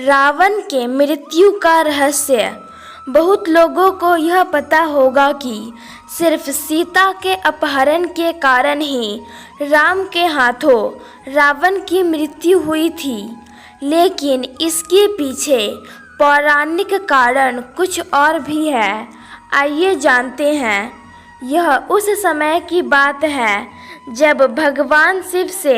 रावण के मृत्यु का रहस्य। बहुत लोगों को यह पता होगा कि सिर्फ सीता के अपहरण के कारण ही राम के हाथों रावण की मृत्यु हुई थी, लेकिन इसके पीछे पौराणिक कारण कुछ और भी है। आइए जानते हैं। यह उस समय की बात है जब भगवान शिव से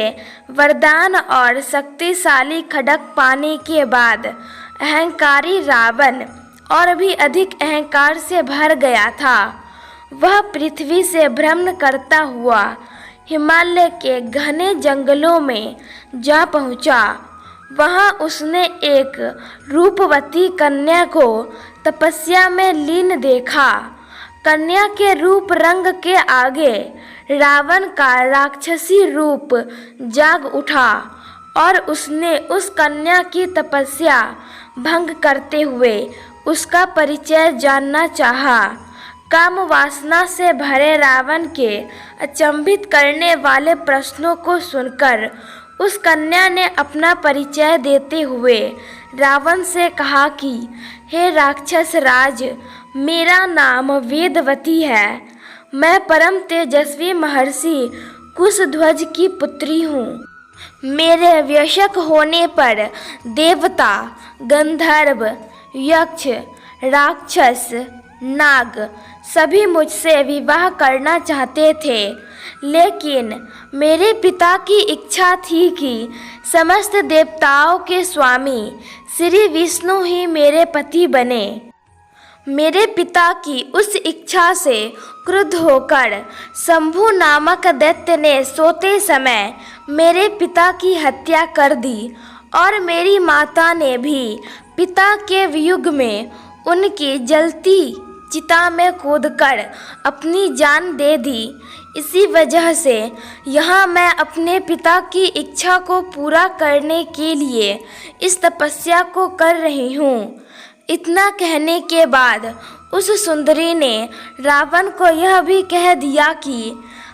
वरदान और शक्तिशाली खड्ग पाने के बाद अहंकारी रावण और भी अधिक अहंकार से भर गया था। वह पृथ्वी से भ्रमण करता हुआ हिमालय के घने जंगलों में जा पहुंचा। वहां उसने एक रूपवती कन्या को तपस्या में लीन देखा। कन्या के रूप रंग के आगे रावण का राक्षसी रूप जाग उठा और उसने उस कन्या की तपस्या भंग करते हुए उसका परिचय जानना चाहा। काम वासना से भरे रावण के अचंभित करने वाले प्रश्नों को सुनकर उस कन्या ने अपना परिचय देते हुए रावण से कहा कि हे राक्षस राज, मेरा नाम वेदवती है। मैं परम तेजस्वी महर्षि कुशध्वज की पुत्री हूँ। मेरे वयस्क होने पर देवता, गंधर्व, यक्ष, राक्षस, नाग सभी मुझसे विवाह करना चाहते थे, लेकिन मेरे पिता की इच्छा थी कि समस्त देवताओं के स्वामी श्री विष्णु ही मेरे पति बने। मेरे पिता की उस इच्छा से क्रुद्ध होकर शंभु नामक दैत्य ने सोते समय मेरे पिता की हत्या कर दी और मेरी माता ने भी पिता के वियोग में उनकी जलती चिता में कूदकर अपनी जान दे दी। इसी वजह से यहाँ मैं अपने पिता की इच्छा को पूरा करने के लिए इस तपस्या को कर रही हूँ। इतना कहने के बाद उस सुंदरी ने रावण को यह भी कह दिया कि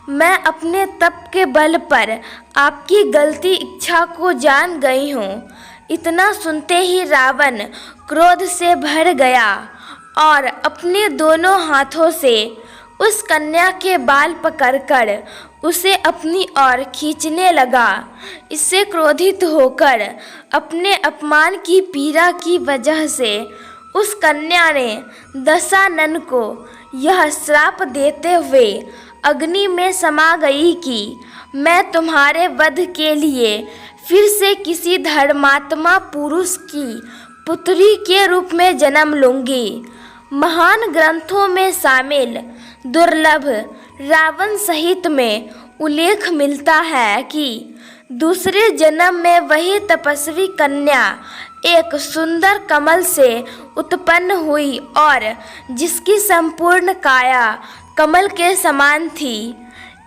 मैं अपने तप के बल पर आपकी गलती इच्छा को जान गई हूँ। इतना सुनते ही रावण क्रोध से भर गया और अपने दोनों हाथों से उस कन्या के बाल पकड़कर उसे अपनी ओर खींचने लगा। इससे क्रोधित होकर अपने अपमान की पीड़ा की वजह से उस कन्या ने दशानन को यह श्राप देते हुए अग्नि में समा गई कि मैं तुम्हारे वध के लिए फिर से किसी धर्मात्मा पुरुष की पुत्री के रूप में जन्म लूंगी। महान ग्रंथों में शामिल दुर्लभ रावण सहित में उल्लेख मिलता है कि दूसरे जन्म में वही तपस्वी कन्या एक सुंदर कमल से उत्पन्न हुई और जिसकी संपूर्ण काया कमल के समान थी।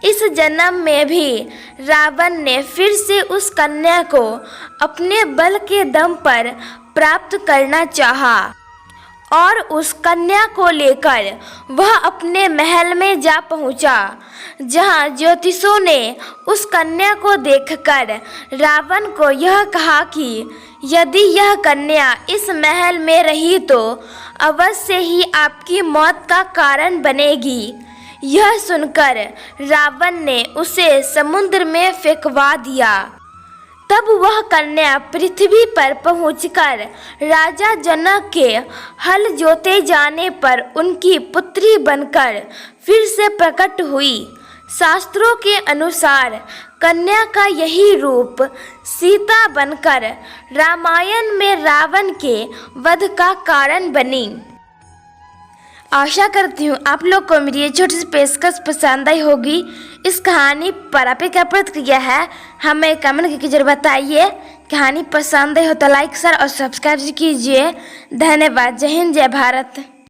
इस जन्म में भी रावण ने फिर से उस कन्या को अपने बल के दम पर प्राप्त करना चाहा और उस कन्या को लेकर वह अपने महल में जा पहुंचा, जहां ज्योतिषों ने उस कन्या को देखकर रावण को यह कहा कि यदि यह कन्या इस महल में रही तो अवश्य ही आपकी मौत का कारण बनेगी। यह सुनकर रावण ने उसे समुद्र में फेंकवा दिया। तब वह कन्या पृथ्वी पर पहुंचकर राजा जनक के हल जोते जाने पर उनकी पुत्री बनकर फिर से प्रकट हुई। शास्त्रों के अनुसार कन्या का यही रूप सीता बनकर रामायण में रावण के वध का कारण बनी। आशा करती हूँ आप लोग को मेरी ये छोटी सी पेशकश पसंद आई होगी। इस कहानी पर आपने क्या प्रतिक्रिया है हमें कमेंट करके जरूर बताइए। कहानी पसंद आई हो तो लाइक शेयर और सब्सक्राइब कीजिए। धन्यवाद। जय हिंद, जय भारत।